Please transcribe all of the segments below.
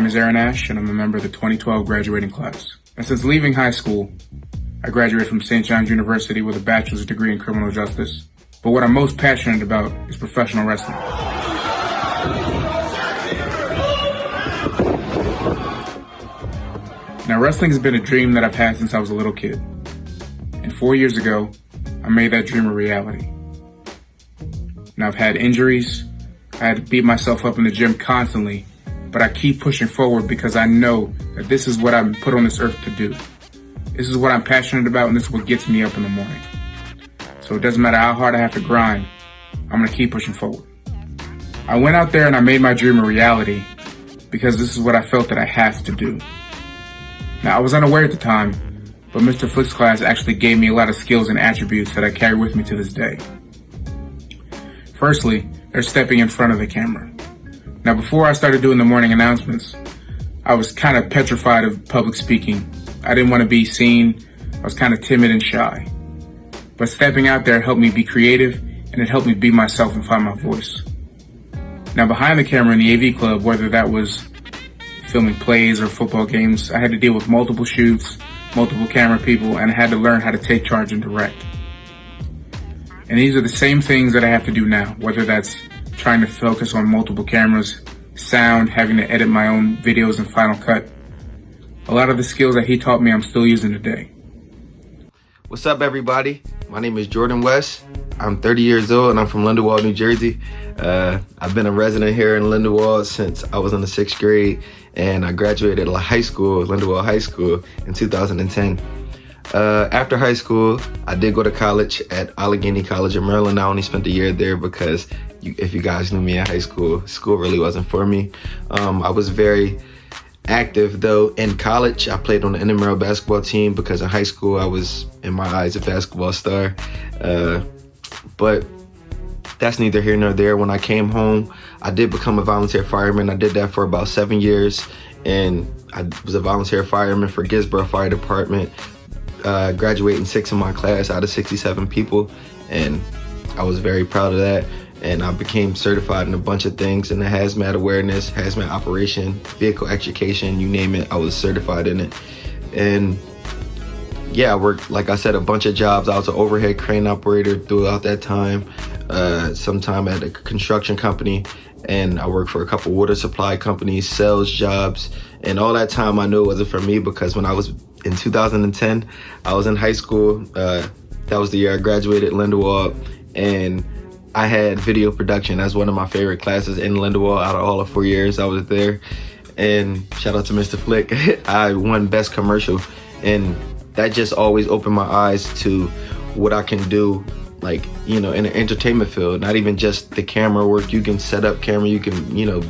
is Aaron Ash, and I'm a member of the 2012 graduating class. And since leaving high school, I graduated from St. John's University with a bachelor's degree in criminal justice. But what I'm most passionate about is professional wrestling. Now, wrestling has been a dream that I've had since I was a little kid. And 4 years ago, I made that dream a reality. Now, I've had injuries. I had to beat myself up in the gym constantly, but I keep pushing forward because I know that this is what I'm put on this earth to do. This is what I'm passionate about, and this is what gets me up in the morning. So it doesn't matter how hard I have to grind, I'm gonna keep pushing forward. I went out there and I made my dream a reality because this is what I felt that I have to do. Now, I was unaware at the time, but Mr. Flick's class actually gave me a lot of skills and attributes that I carry with me to this day. Firstly, they're stepping in front of the camera. Now, before I started doing the morning announcements, I was kind of petrified of public speaking. I didn't want to be seen. I was kind of timid and shy. But stepping out there helped me be creative, and it helped me be myself and find my voice. Now, behind the camera in the AV club, whether that was filming plays or football games, I had to deal with multiple shoots, multiple camera people, and I had to learn how to take charge and direct. And these are the same things that I have to do now, whether that's trying to focus on multiple cameras, sound, having to edit my own videos in Final Cut. A lot of the skills that he taught me, I'm still using today. What's up, everybody? My name is Jordan West. I'm 30 years old and I'm from Lindenwold, New Jersey. I've been a resident here in Lindenwold since I was in the 6th grade, and I graduated high school, Lindenwold High School, in 2010. After high school, I did go to college at Allegheny College in Maryland. I only spent a year there because if you guys knew me in high school, school really wasn't for me. I was very active though in college. I played on the intramural basketball team because in high school I was, in my eyes, a basketball star. But that's neither here nor there. When I came home, I did become a volunteer fireman. I did that for about 7 years, and I was a volunteer fireman for Gisborough Fire Department. Graduating 6 in my class out of 67 people, and I was very proud of that. And I became certified in a bunch of things in the hazmat awareness, hazmat operation, vehicle education, you name it, I was certified in it. And yeah, I worked, like I said, a bunch of jobs. I was an overhead crane operator throughout that time, sometime at a construction company, and I worked for a couple water supply companies, sales jobs, and all that time I knew it wasn't for me because when I was in 2010, I was in high school. That was the year I graduated Lindenwold, and I had video production as one of my favorite classes in Lindenwold. Out of all of 4 years I was there, and shout out to Mr. Flick. I won best commercial, and that just always opened my eyes to what I can do, like, you know, in the entertainment field. Not even just the camera work. You can set up camera, you can, you know,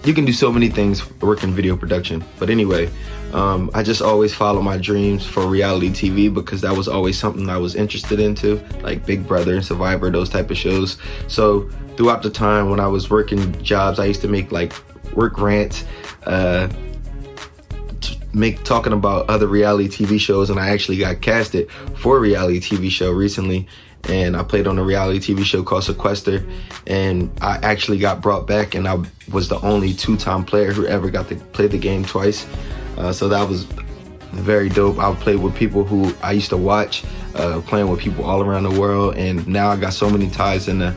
you can do so many things working video production. But anyway, I just always follow my dreams for reality TV because that was always something I was interested into, like Big Brother and Survivor, those type of shows. So throughout the time when I was working jobs, I used to make like work rants, talking about other reality TV shows, and I actually got casted for a reality TV show recently. And I played on a reality TV show called Sequester, and I actually got brought back, and I was the only 2-time player who ever got to play the game twice. So that was very dope. I played with people who I used to watch, playing with people all around the world, and now I got so many ties in the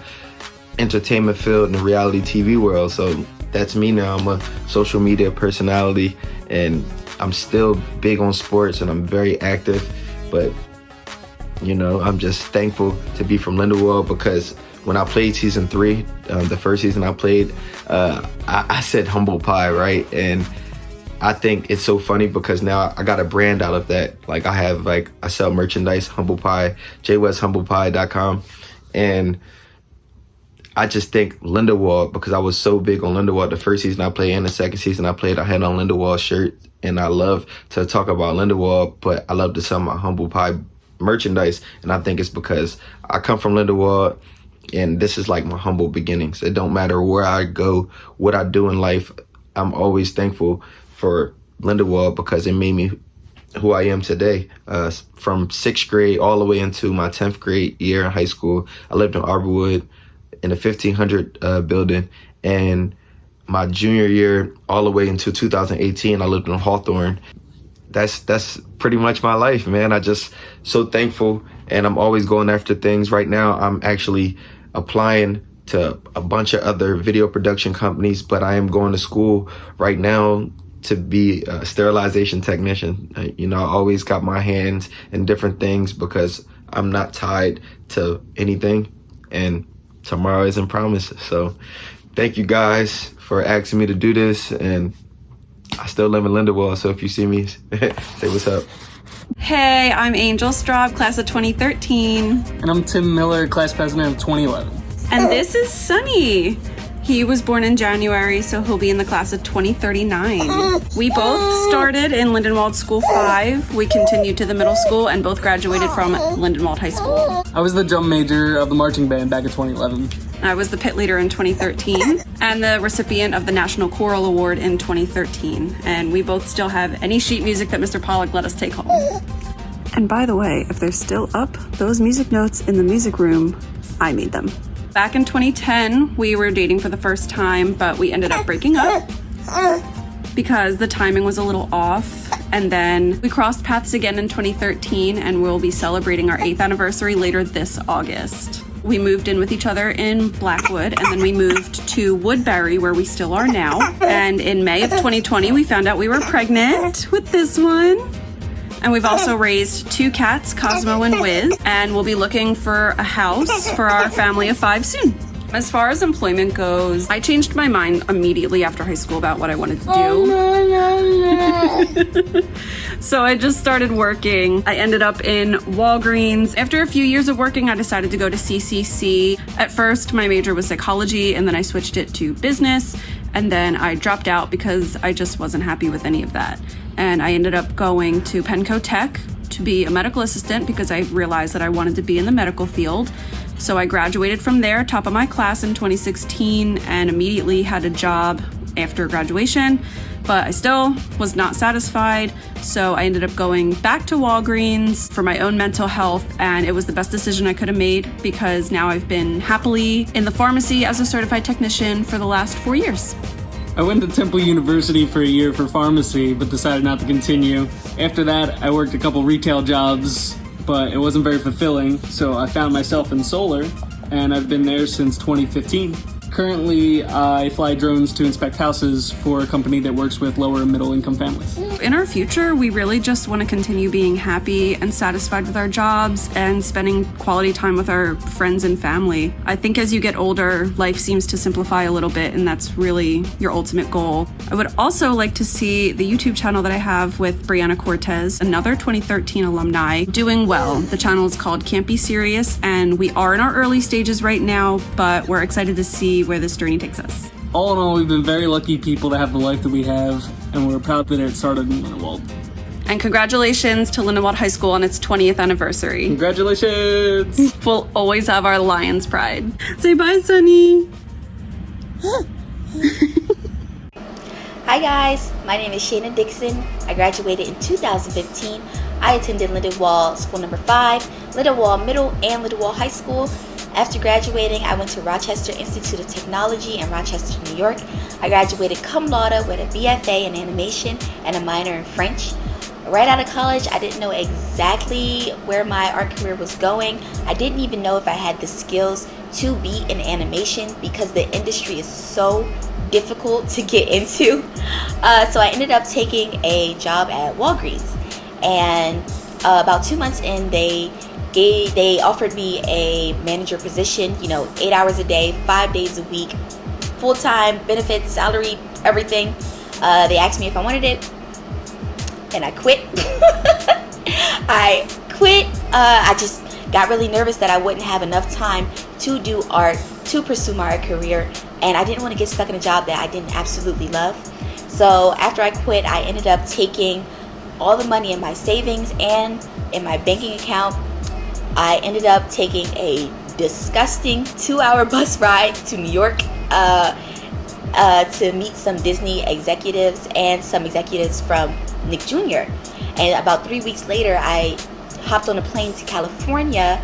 entertainment field and the reality TV world. So that's me now. I'm a social media personality, and I'm still big on sports, and I'm very active, but you know, I'm just thankful to be from Lindenwold because when I played season 3, the first season I played, I said humble pie, right? And I think it's so funny because now I got a brand out of that. Like I sell merchandise, humble pie, jwesthumblepie.com. And I just think Lindenwold, because I was so big on Lindenwold the first season I played and the second season I played, I had on Lindenwold shirt, and I love to talk about Lindenwold, but I love to sell my humble pie merchandise. And I think it's because I come from Lindenwold, and this is like my humble beginnings. It don't matter where I go, what I do in life, I'm always thankful for Lindenwold because it made me who I am today. From 6th grade all the way into my 10th grade year in high school, I lived in Arborwood in a 1500 building, and my junior year all the way until 2018, I lived in Hawthorne. That's pretty much my life, man. I just so thankful, and I'm always going after things. Right now, I'm actually applying to a bunch of other video production companies, but I am going to school right now to be a sterilization technician. I always got my hands in different things because I'm not tied to anything, and tomorrow isn't promised. So thank you guys for asking me to do this, and I still live in Lindenwold, so if you see me, say what's up. Hey, I'm Angel Straub, class of 2013. And I'm Tim Miller, class president of 2011. And this is Sunny. He was born in January, so he'll be in the class of 2039. We both started in Lindenwold School 5. We continued to the middle school and both graduated from Lindenwold High School. I was the drum major of the marching band back in 2011. I was the pit leader in 2013 and the recipient of the National Choral Award in 2013. And we both still have any sheet music that Mr. Pollock let us take home. And by the way, if they're still up, those music notes in the music room, I made them. Back in 2010, we were dating for the first time, but we ended up breaking up because the timing was a little off. And then we crossed paths again in 2013, and we'll be celebrating our 8th anniversary later this August. We moved in with each other in Blackwood, and then we moved to Woodbury, where we still are now. And in May of 2020, we found out we were pregnant with this one. And we've also raised 2 cats, Cosmo and Wiz, and we'll be looking for a house for our family of 5 soon. As far as employment goes, I changed my mind immediately after high school about what I wanted to do. So I just started working. I ended up in Walgreens. After a few years of working, I decided to go to CCC. At first, my major was psychology, and then I switched it to business, and then I dropped out because I just wasn't happy with any of that. And I ended up going to Penco Tech to be a medical assistant because I realized that I wanted to be in the medical field. So I graduated from there, top of my class in 2016, and immediately had a job after graduation, but I still was not satisfied. So I ended up going back to Walgreens for my own mental health, and it was the best decision I could have made because now I've been happily in the pharmacy as a certified technician for the last 4 years. I went to Temple University for a year for pharmacy, but decided not to continue. After that, I worked a couple retail jobs, but it wasn't very fulfilling, so I found myself in solar, and I've been there since 2015. Currently, I fly drones to inspect houses for a company that works with lower and middle income families. In our future, we really just want to continue being happy and satisfied with our jobs and spending quality time with our friends and family. I think as you get older, life seems to simplify a little bit, and that's really your ultimate goal. I would also like to see the YouTube channel that I have with Brianna Cortez, another 2013 alumni, doing well. The channel is called Can't Be Serious, and we are in our early stages right now, but we're excited to see where this journey takes us. All in all, we've been very lucky people to have the life that we have, and we're proud that it started in Lindenwold. And congratulations to Lindenwold High School on its 20th anniversary. Congratulations! We'll always have our Lions pride. Say bye, Sunny. Hi guys, my name is Shayna Dixon. I graduated in 2015. I attended Lindenwold School number 5, Lindenwold Middle, and Lindenwold High School. After graduating, I went to Rochester Institute of Technology in Rochester, New York. I graduated cum laude with a BFA in animation and a minor in French. Right out of college, I didn't know exactly where my art career was going. I didn't even know if I had the skills to be in animation because the industry is so difficult to get into. So I ended up taking a job at Walgreens. And about 2 months in, they offered me a manager position, 8 hours a day, 5 days a week, full-time, benefits, salary, everything. They asked me if I wanted it, and I quit. I just got really nervous that I wouldn't have enough time to do art, to pursue my art career, and I didn't want to get stuck in a job that I didn't absolutely love. So after I quit, I ended up taking all the money in my savings and in my banking account. I ended up taking a disgusting 2-hour bus ride to New York to meet some Disney executives and some executives from Nick Jr. And about 3 weeks later, I hopped on a plane to California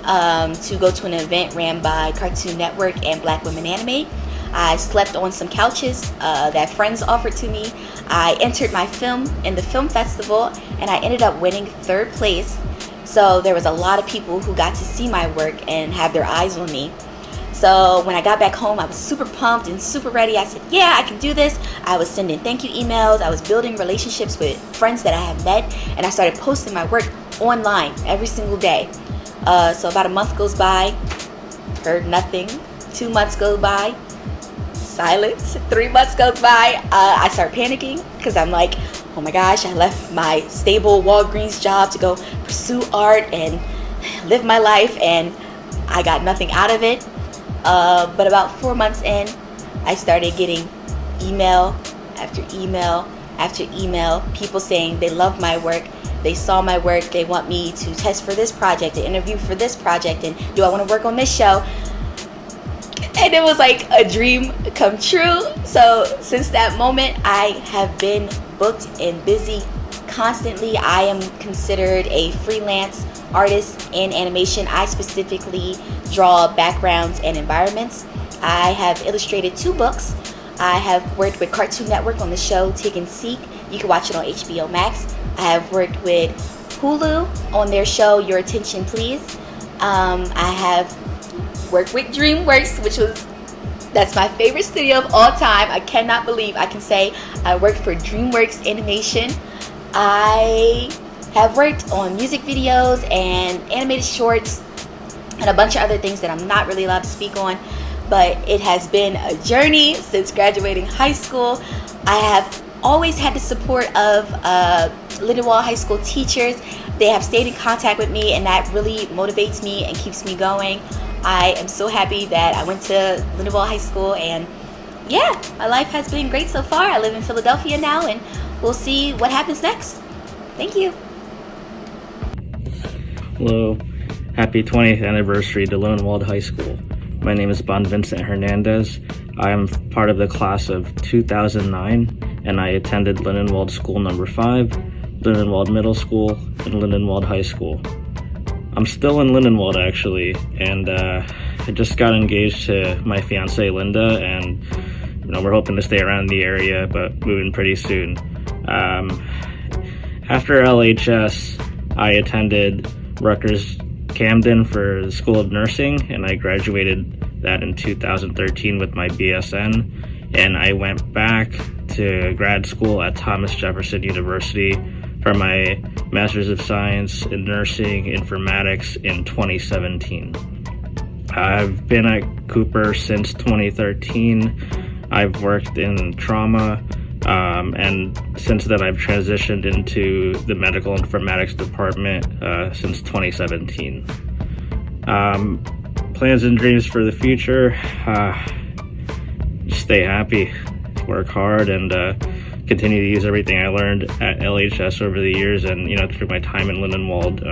to go to an event ran by Cartoon Network and Black Women Animate. I slept on some couches that friends offered to me. I entered my film in the film festival, and I ended up winning 3rd place. So there was a lot of people who got to see my work and have their eyes on me. So when I got back home, I was super pumped and super ready. I said, yeah, I can do this. I was sending thank you emails. I was building relationships with friends that I had met, and I started posting my work online every single day. So about a month goes by, heard nothing. 2 months go by, silence. 3 months goes by, I start panicking because I'm like, oh my gosh, I left my stable Walgreens job to go pursue art and live my life, and I got nothing out of it. But about 4 months in, I started getting email after email after email, people saying they love my work, they saw my work, they want me to test for this project, to interview for this project, and do I want to work on this show? And it was like a dream come true. So since that moment, I have been booked and busy constantly. I am considered a freelance artist in animation. I specifically draw backgrounds and environments. I have illustrated 2 books. I have worked with Cartoon Network on the show Tig and Seek. You can watch it on HBO Max. I have worked with Hulu on their show Your Attention Please. I have worked with DreamWorks, that's my favorite studio of all time. I cannot believe I can say I worked for DreamWorks Animation. I have worked on music videos and animated shorts and a bunch of other things that I'm not really allowed to speak on, but it has been a journey since graduating high school. I have always had the support of Lindenwold High School teachers. They have stayed in contact with me, and that really motivates me and keeps me going. I am so happy that I went to Lindenwold High School, and yeah, my life has been great so far. I live in Philadelphia now, and we'll see what happens next. Thank you. Hello, happy 20th anniversary to Lindenwold High School. My name is Bonvincent Hernandez. I am part of the class of 2009, and I attended Lindenwold School Number 5, Lindenwold Middle School, and Lindenwold High School. I'm still in Lindenwold actually, and I just got engaged to my fiance Linda, and we're hoping to stay around the area, but moving pretty soon. After LHS, I attended Rutgers Camden for the School of Nursing, and I graduated that in 2013 with my BSN, and I went back to grad school at Thomas Jefferson University for my Master's of Science in Nursing Informatics in 2017. I've been at Cooper since 2013. I've worked in trauma, and since then I've transitioned into the medical informatics department since 2017. Plans and dreams for the future, just stay happy, work hard, and continue to use everything I learned at LHS over the years, and through my time in Lindenwold.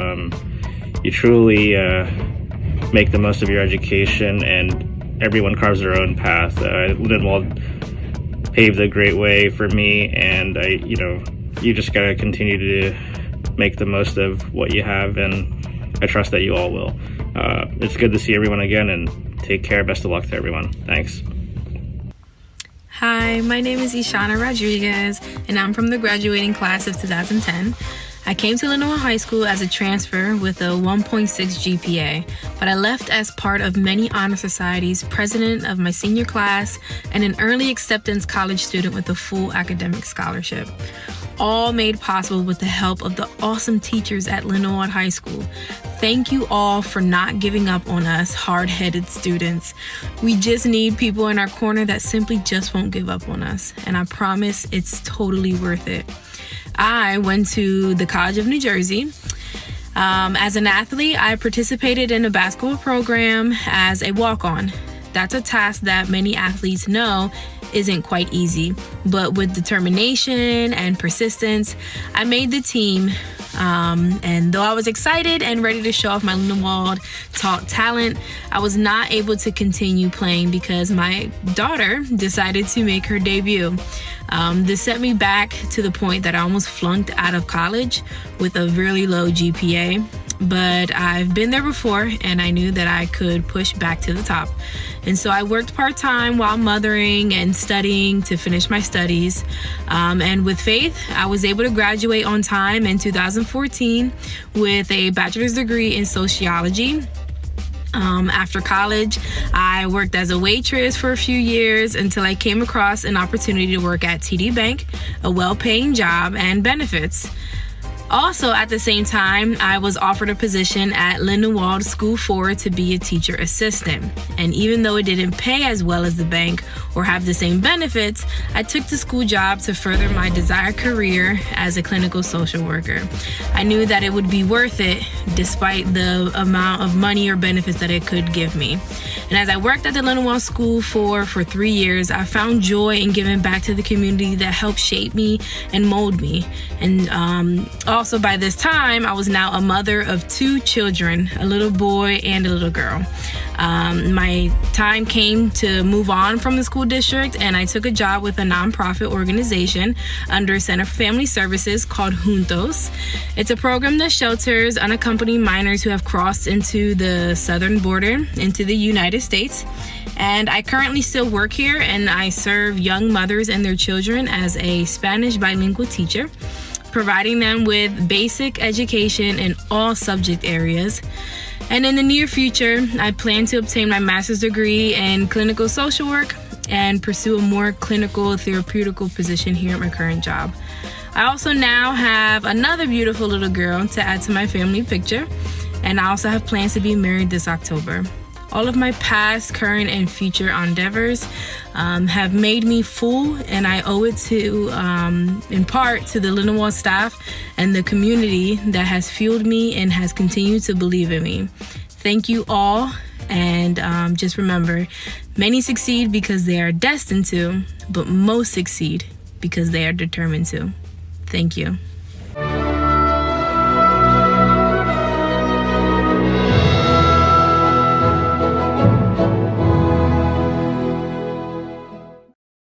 You truly make the most of your education, and everyone carves their own path. Lindenwold paved a great way for me, and you just gotta continue to make the most of what you have, and I trust that you all will. It's good to see everyone again, and take care. Best of luck to everyone. Thanks. Hi, my name is Ishana Rodriguez, and I'm from the graduating class of 2010. I came to Lindenwold High School as a transfer with a 1.6 GPA, but I left as part of many honor societies, president of my senior class, and an early acceptance college student with a full academic scholarship. All made possible with the help of the awesome teachers at Lindenwold High School. Thank you all for not giving up on us hard-headed students. We just need people in our corner that simply just won't give up on us, and I promise it's totally worth it. I went to the College of New Jersey. As an athlete, I participated in a basketball program as a walk-on. That's a task that many athletes know isn't quite easy, but with determination and persistence, I made the team. And though I was excited and ready to show off my Lindenwold talent, I was not able to continue playing because my daughter decided to make her debut. This set me back to the point that I almost flunked out of college with a really low GPA. but I've been there before and I knew that I could push back to the top. And so I worked part-time while mothering and studying to finish my studies. And with faith, I was able to graduate on time in 2014 with a bachelor's degree in sociology. After college, I worked as a waitress for a few years until I came across an opportunity to work at TD Bank, a well-paying job and benefits. Also, at the same time, I was offered a position at Lindenwold School 4 to be a teacher assistant. And even though it didn't pay as well as the bank or have the same benefits, I took the school job to further my desired career as a clinical social worker. I knew that it would be worth it despite the amount of money or benefits that it could give me. And as I worked at the Lindenwold School 4 for 3 years, I found joy in giving back to the community that helped shape me and mold me. And also by this time, I was now a mother of 2 children, a little boy and a little girl. My time came to move on from the school district, and I took a job with a nonprofit organization under Center for Family Services called Juntos. It's a program that shelters unaccompanied minors who have crossed into the southern border into the United States. And I currently still work here, and I serve young mothers and their children as a Spanish bilingual teacher, providing them with basic education in all subject areas. And in the near future, I plan to obtain my master's degree in clinical social work and pursue a more clinical therapeutical position here at my current job. I also now have another beautiful little girl to add to my family picture, and I also have plans to be married this October. All of my past, current, and future endeavors have made me full, and I owe it to, in part, to the Lindenwold staff and the community that has fueled me and has continued to believe in me. Thank you all, and just remember, many succeed because they are destined to, but most succeed because they are determined to. Thank you.